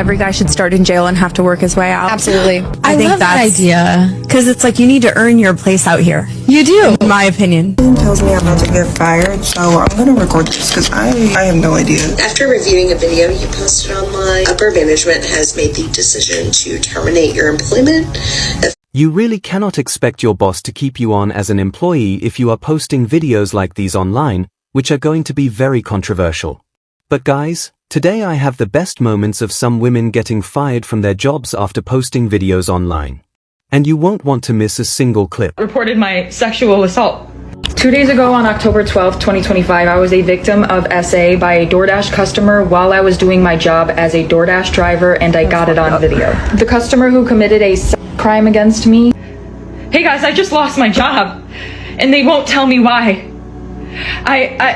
every guy should start in jail and have to work his way out. Absolutely. I think love that idea. Because it's like you need to earn your place out here. You do. In my opinion. Tells me I'm about to get fired, so I'm gonna record this because I have no idea. After reviewing a video you posted online, upper management has made the decision to terminate your employment. You really cannot expect your boss to keep you on as an employee if you are posting videos like these online, which are going to be very controversial. But guys, today I have the best moments of some women getting fired from their jobs after posting videos online. And you won't want to miss a single clip. Reported my sexual assault. 2 days ago on October 12th, 2025, I was a victim of SA by a DoorDash customer while I was doing my job as a DoorDash driver, and I got it on video. The customer who committed a crime against me. Hey guys, I just lost my job and they won't tell me why.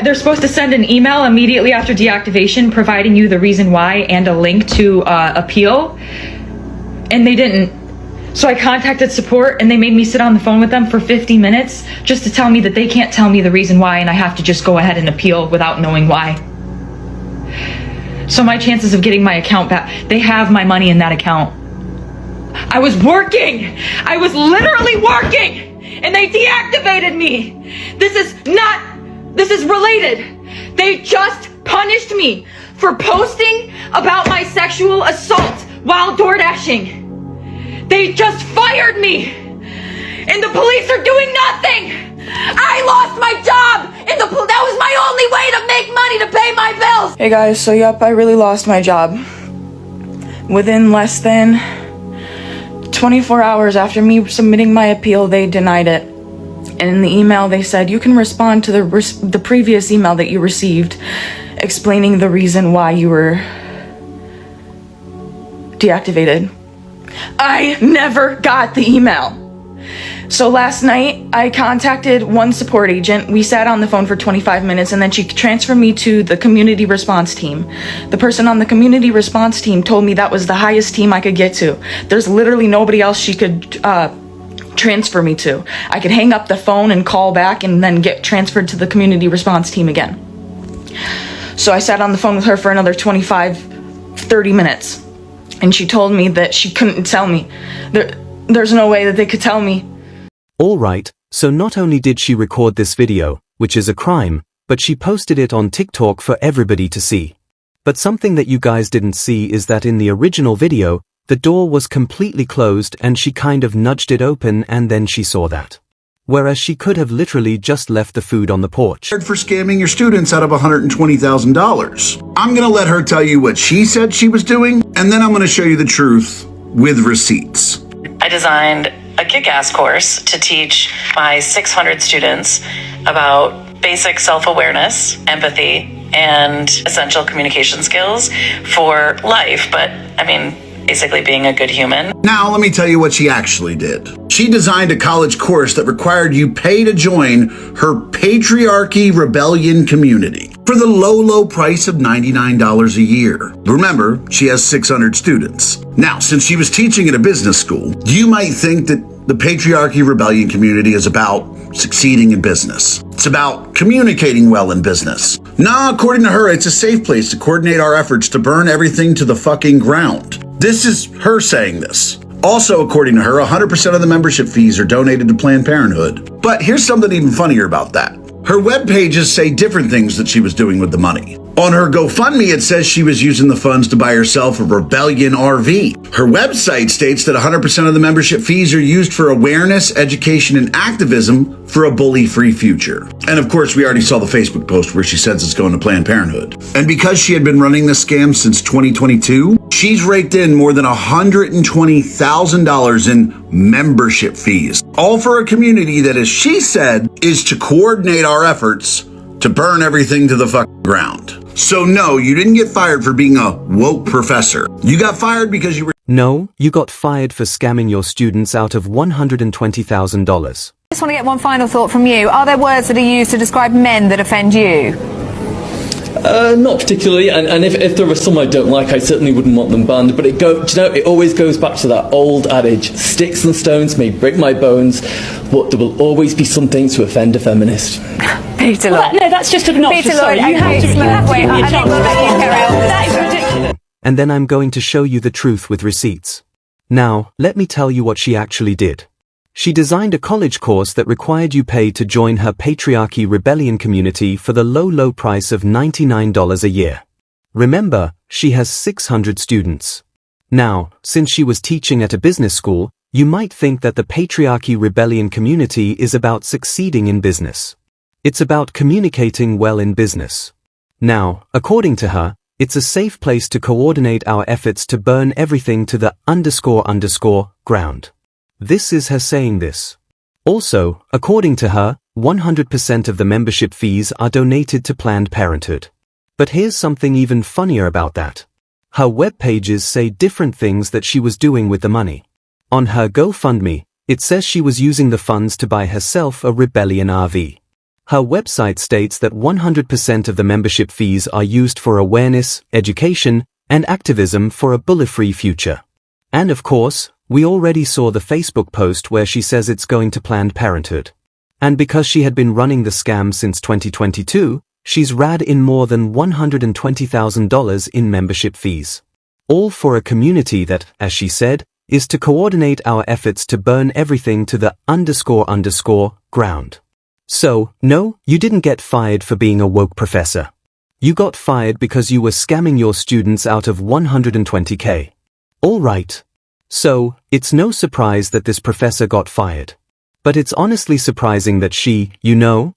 They're supposed to send an email immediately after deactivation providing you the reason why and a link to appeal, and they didn't. So I contacted support and they made me sit on the phone with them for 50 minutes just to tell me that they can't tell me the reason why and I have to just go ahead and appeal without knowing why. So my chances of getting my account back, they have my money in that account. I was working! I was literally working! And they deactivated me! This is related. They just punished me for posting about my sexual assault while door dashing. They just fired me! And the police are doing nothing! I lost my job! And that was my only way to make money to pay my bills! Hey guys, so yep, I really lost my job. Within less than 24 hours after me submitting my appeal, they denied it. And in the email they said, you can respond to the previous email that you received explaining the reason why you were deactivated. I never got the email. So last night I contacted one support agent. We sat on the phone for 25 minutes and then she transferred me to the community response team. The person on the community response team told me that was the highest team I could get to. There's literally nobody else she could transfer me to. I could hang up the phone and call back and then get transferred to the community response team again. So I sat on the phone with her for another 30 minutes. And she told me that she couldn't tell me. There's no way that they could tell me. Alright, so not only did she record this video, which is a crime, but she posted it on TikTok for everybody to see. But something that you guys didn't see is that in the original video, the door was completely closed and she kind of nudged it open and then she saw that. Whereas she could have literally just left the food on the porch. For scamming your students out of $120,000. I'm gonna let her tell you what she said she was doing, and then I'm gonna show you the truth with receipts. I designed a kick-ass course to teach my 600 students about basic self-awareness, empathy, and essential communication skills for life, but I mean, basically being a good human. Now let me tell you what she actually did. She designed a college course that required you pay to join her patriarchy rebellion community for the low price of $99 a year. Remember, she has 600 students. Now, since she was teaching at a business school, you might think that the patriarchy rebellion community is about succeeding in business. It's about communicating well in business. Nah, according to her, it's a safe place to coordinate our efforts to burn everything to the fucking ground. This is her saying this. Also, according to her, 100% of the membership fees are donated to Planned Parenthood. But here's something even funnier about that. Her web pages say different things that she was doing with the money. On her GoFundMe, it says she was using the funds to buy herself a Rebellion RV. Her website states that 100% of the membership fees are used for awareness, education, and activism for a bully-free future. And of course, we already saw the Facebook post where she says it's going to Planned Parenthood. And because she had been running this scam since 2022, she's raked in more than $120,000 in membership fees. All for a community that, as she said, is to coordinate our efforts to burn everything to the fucking ground. So no, you didn't get fired for being a woke professor. You got fired because you were... No, you got fired for scamming your students out of $120,000. I just want to get one final thought from you. Are there words that are used to describe men that offend you? Not particularly, and if there are some I don't like, I certainly wouldn't want them banned, but it always goes back to that old adage, sticks and stones may break my bones, but there will always be something to offend a feminist. Peter, no, that's just obnoxious. Peter, sorry, you have to wait, I think we'll let you carry on. That is ridiculous. and then I'm going to show you the truth with receipts. Now, let me tell you what she actually did. She designed a college course that required you pay to join her patriarchy rebellion community for the low price of $99 a year. Remember, she has 600 students. Now, since she was teaching at a business school, you might think that the patriarchy rebellion community is about succeeding in business. It's about communicating well in business. Now, according to her, it's a safe place to coordinate our efforts to burn everything to the __ ground. This is her saying this. Also, according to her, 100% of the membership fees are donated to Planned Parenthood. But here's something even funnier about that. Her web pages say different things that she was doing with the money. On her GoFundMe, it says she was using the funds to buy herself a Rebellion RV. Her website states that 100% of the membership fees are used for awareness, education, and activism for a bully-free future. And of course, we already saw the Facebook post where she says it's going to Planned Parenthood. And because she had been running the scam since 2022, she's rad in more than $120,000 in membership fees. All for a community that, as she said, is to coordinate our efforts to burn everything to the __ ground. So, no, you didn't get fired for being a woke professor. You got fired because you were scamming your students out of $120K. All right. So, it's no surprise that this professor got fired. But it's honestly surprising that she,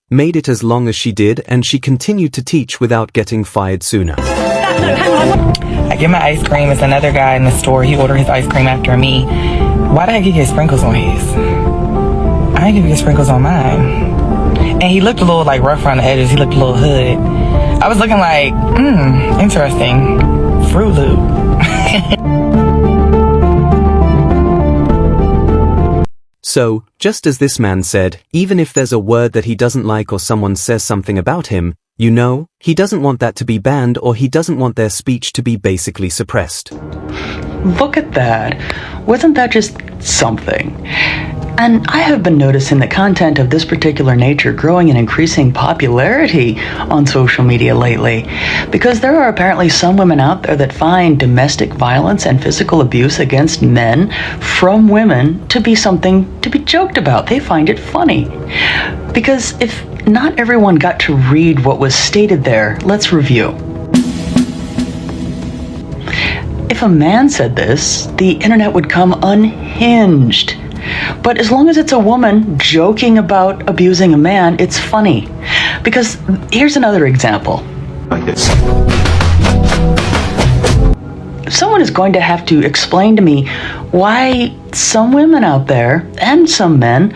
made it as long as she did and she continued to teach without getting fired sooner. I get my ice cream. It's another guy in the store. He ordered his ice cream after me. Why did I get his sprinkles on his? I didn't get his sprinkles on mine. And he looked a little like rough around the edges. He looked a little hood. I was looking like, interesting. Fruit Loop. So, just as this man said, even if there's a word that he doesn't like or someone says something about him, he doesn't want that to be banned or he doesn't want their speech to be basically suppressed. Look at that. Wasn't that just something? And I have been noticing the content of this particular nature growing in increasing popularity on social media lately, because there are apparently some women out there that find domestic violence and physical abuse against men from women to be something to be joked about. They find it funny. Because if not everyone got to read what was stated there, let's review. If a man said this, the internet would come unhinged. But as long as it's a woman joking about abusing a man, it's funny. Because here's another example. Like this. Someone is going to have to explain to me why some women out there and some men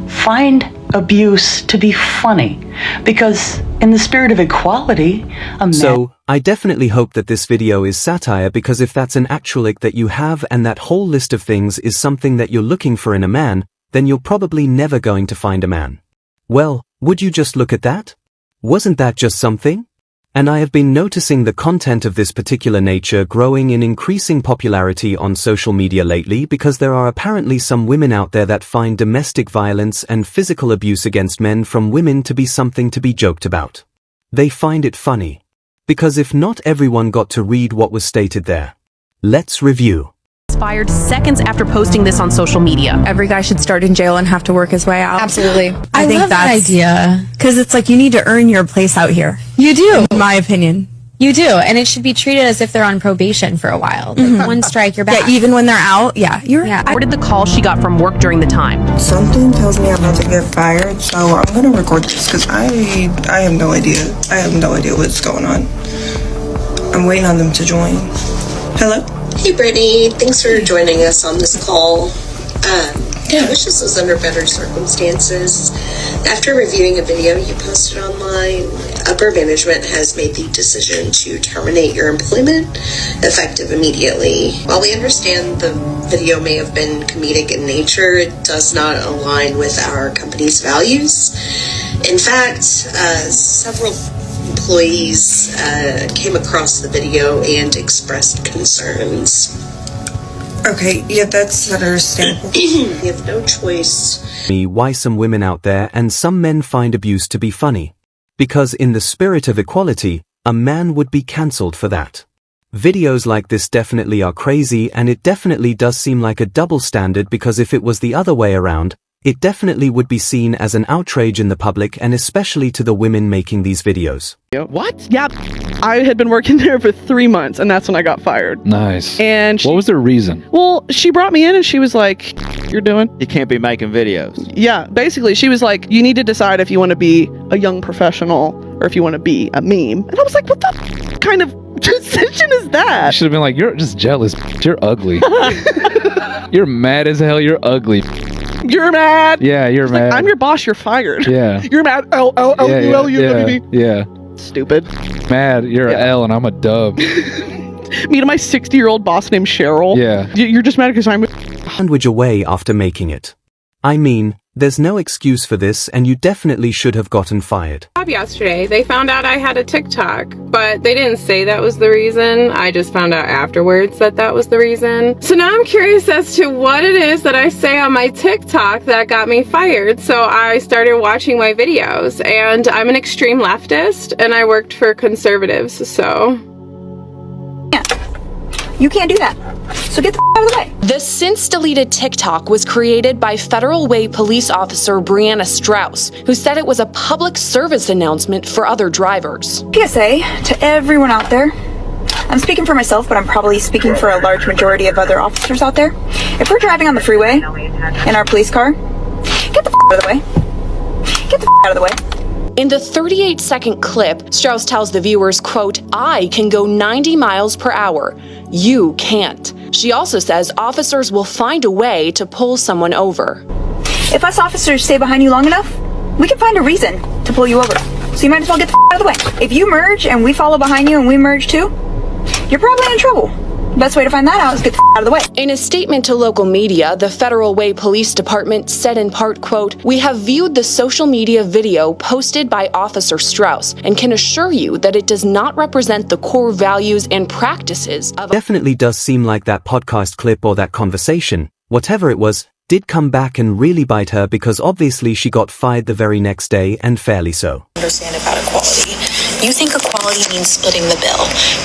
find abuse to be funny. Because in the spirit of equality, a man... So, I definitely hope that this video is satire, because if that's an actual ick that you have and that whole list of things is something that you're looking for in a man, then you're probably never going to find a man. Well, would you just look at that? Wasn't that just something? And I have been noticing the content of this particular nature growing in increasing popularity on social media lately, because there are apparently some women out there that find domestic violence and physical abuse against men from women to be something to be joked about. They find it funny. Because if not everyone got to read what was stated there. Let's review. Fired seconds after posting this on social media. Every guy should start in jail and have to work his way out. Absolutely. I think love that idea. Because it's like you need to earn your place out here. You do. In my opinion. You do. And it should be treated as if they're on probation for a while. Like one strike, you're back. Yeah, even when they're out. Yeah. Recorded the call she got from work during the time. Something tells me I'm about to get fired, so I'm going to record this because I have no idea. I have no idea what's going on. I'm waiting on them to join. Hello? Hey, Brittany. Thanks for joining us on this call. I wish this was under better circumstances. After reviewing a video you posted online, upper management has made the decision to terminate your employment effective immediately. While we understand the video may have been comedic in nature, it does not align with our company's values. In fact, several employees came across the video and expressed concerns. Okay, yeah, that's understandable. You have no choice. Why some women out there and some men find abuse to be funny. Because in the spirit of equality, a man would be cancelled for that. Videos like this definitely are crazy, and it definitely does seem like a double standard, because if it was the other way around, it definitely would be seen as an outrage in the public, and especially to the women making these videos. What? Yeah, I had been working there for 3 months, and that's when I got fired. Nice. And what was the reason? Well, she brought me in and she was like, "You're doing? You can't be making videos." Yeah, basically, she was like, "You need to decide if you want to be a young professional or if you want to be a meme." And I was like, "What the kind of decision is that?" I should have been like, "You're just jealous. You're ugly. You're mad as hell. You're ugly. You're mad." Yeah, you're mad. Like, I'm your boss. You're fired. Yeah. You're mad. L-L-L-U-L-U-W-D. Yeah. Stupid. Mad. You're an L and I'm a dub. Me and my 60-year-old boss named Cheryl. Yeah. You're just mad because I'm Sandwich away after making it. I mean, there's no excuse for this, and you definitely should have gotten fired. Yesterday, they found out I had a TikTok, but they didn't say that was the reason. I just found out afterwards that that was the reason. So now I'm curious as to what it is that I say on my TikTok that got me fired. So I started watching my videos, and I'm an extreme leftist, and I worked for conservatives, so... You can't do that. So get the out of the way. The since deleted TikTok was created by Federal Way police officer Brianna Strauss, who said it was a public service announcement for other drivers. PSA to everyone out there. I'm speaking for myself, but I'm probably speaking for a large majority of other officers out there. If we're driving on the freeway in our police car, get the out of the way. Get the out of the way. In the 38-second clip, Strauss tells the viewers, quote, "I can go 90 miles per hour. You can't." She also says officers will find a way to pull someone over. If us officers stay behind you long enough, we can find a reason to pull you over. So you might as well get the out of the way. If you merge and we follow behind you and we merge too, you're probably in trouble. Best way to find that out is get the out of the way. In a statement to local media, the Federal Way Police Department said in part, quote, "We have viewed the social media video posted by Officer Strauss and can assure you that it does not represent the core values and practices of..." Definitely does seem like that podcast clip or that conversation, whatever it was, did come back and really bite her, because obviously she got fired the very next day, and fairly so. Understand about equality. You think equality means splitting the bill.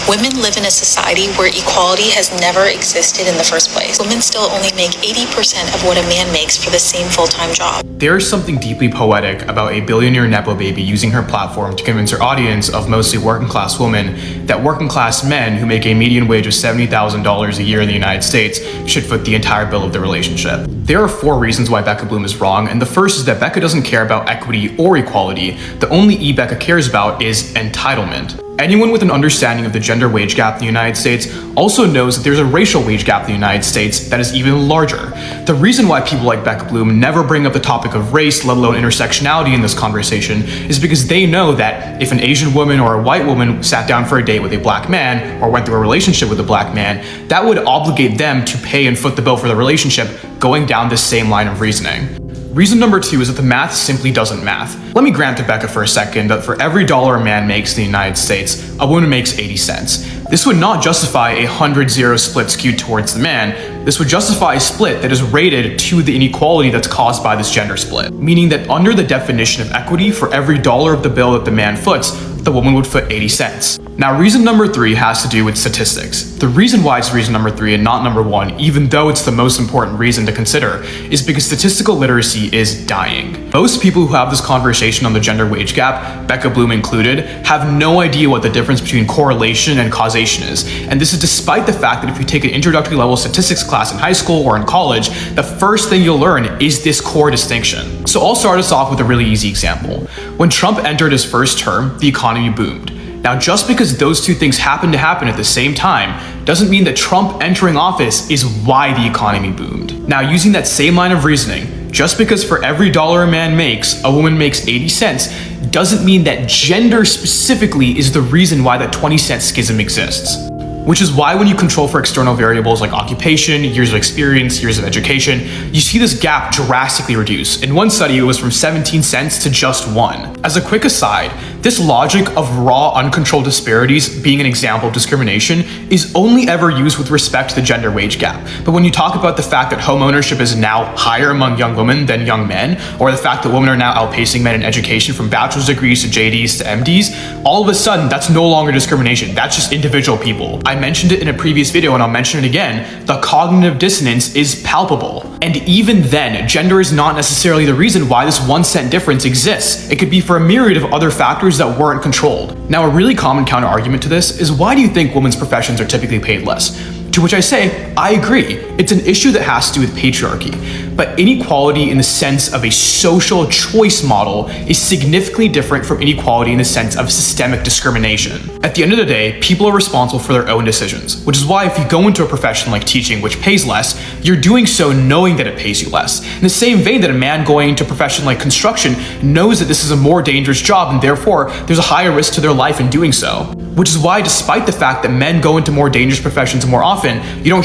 Women live in a society where equality has never existed in the first place. Women still only make 80% of what a man makes for the same full-time job. There's something deeply poetic about a billionaire Nepo baby using her platform to convince her audience of mostly working class women that working class men who make a median wage of $70,000 a year in the United States should foot the entire bill of the relationship. There are 4 reasons why Becca Bloom is wrong, and the first is that Becca doesn't care about equity or equality. The only E Becca cares about is entitlement. Anyone with an understanding of the gender wage gap in the United States also knows that there's a racial wage gap in the United States that is even larger. The reason why people like Becca Bloom never bring up the topic of race, let alone intersectionality, in this conversation is because they know that if an Asian woman or a white woman sat down for a date with a black man or went through a relationship with a black man, that would obligate them to pay and foot the bill for the relationship, going down this same line of reasoning. Reason number 2 is that the math simply doesn't math. Let me grant to Becca for a second that for every dollar a man makes in the United States, a woman makes 80 cents. This would not justify a 100-0 split skewed towards the man. This would justify a split that is rated to the inequality that's caused by this gender split. Meaning that under the definition of equity, for every dollar of the bill that the man foots, the woman would foot 80 cents. Now, reason number 3 has to do with statistics. The reason why it's reason number 3 and not number 1, even though it's the most important reason to consider, is because statistical literacy is dying. Most people who have this conversation on the gender wage gap, Becca Bloom included, have no idea what the difference between correlation and causation is. And this is despite the fact that if you take an introductory level statistics class in high school or in college, the first thing you'll learn is this core distinction. So I'll start us off with a really easy example. When Trump entered his first term, the economy boomed. Now, just because those two things happen to happen at the same time doesn't mean that Trump entering office is why the economy boomed. Now, using that same line of reasoning, just because for every dollar a man makes, a woman makes 80 cents, doesn't mean that gender specifically is the reason why that 20-cent schism exists. Which is why when you control for external variables like occupation, years of experience, years of education, you see this gap drastically reduce. In one study, it was from 17 cents to just 1. As a quick aside, This logic of raw, uncontrolled disparities being an example of discrimination is only ever used with respect to the gender wage gap. But when you talk about the fact that home ownership is now higher among young women than young men, or the fact that women are now outpacing men in education from bachelor's degrees to JDs to MDs, all of a sudden that's no longer discrimination. That's just individual people. I mentioned it in a previous video and I'll mention it again. The cognitive dissonance is palpable. And even then, gender is not necessarily the reason why this 1 cent difference exists. It could be for a myriad of other factors that weren't controlled. Now, a really common counter argument to this is, why do you think women's professions are typically paid less? To which I say, I agree. It's an issue that has to do with patriarchy. But inequality in the sense of a social choice model is significantly different from inequality in the sense of systemic discrimination. At the end of the day, people are responsible for their own decisions, which is why if you go into a profession like teaching, which pays less, you're doing so knowing that it pays you less. In the same vein that a man going into a profession like construction knows that this is a more dangerous job and therefore there's a higher risk to their life in doing so. Which is why, despite the fact that men go into more dangerous professions more often, you don't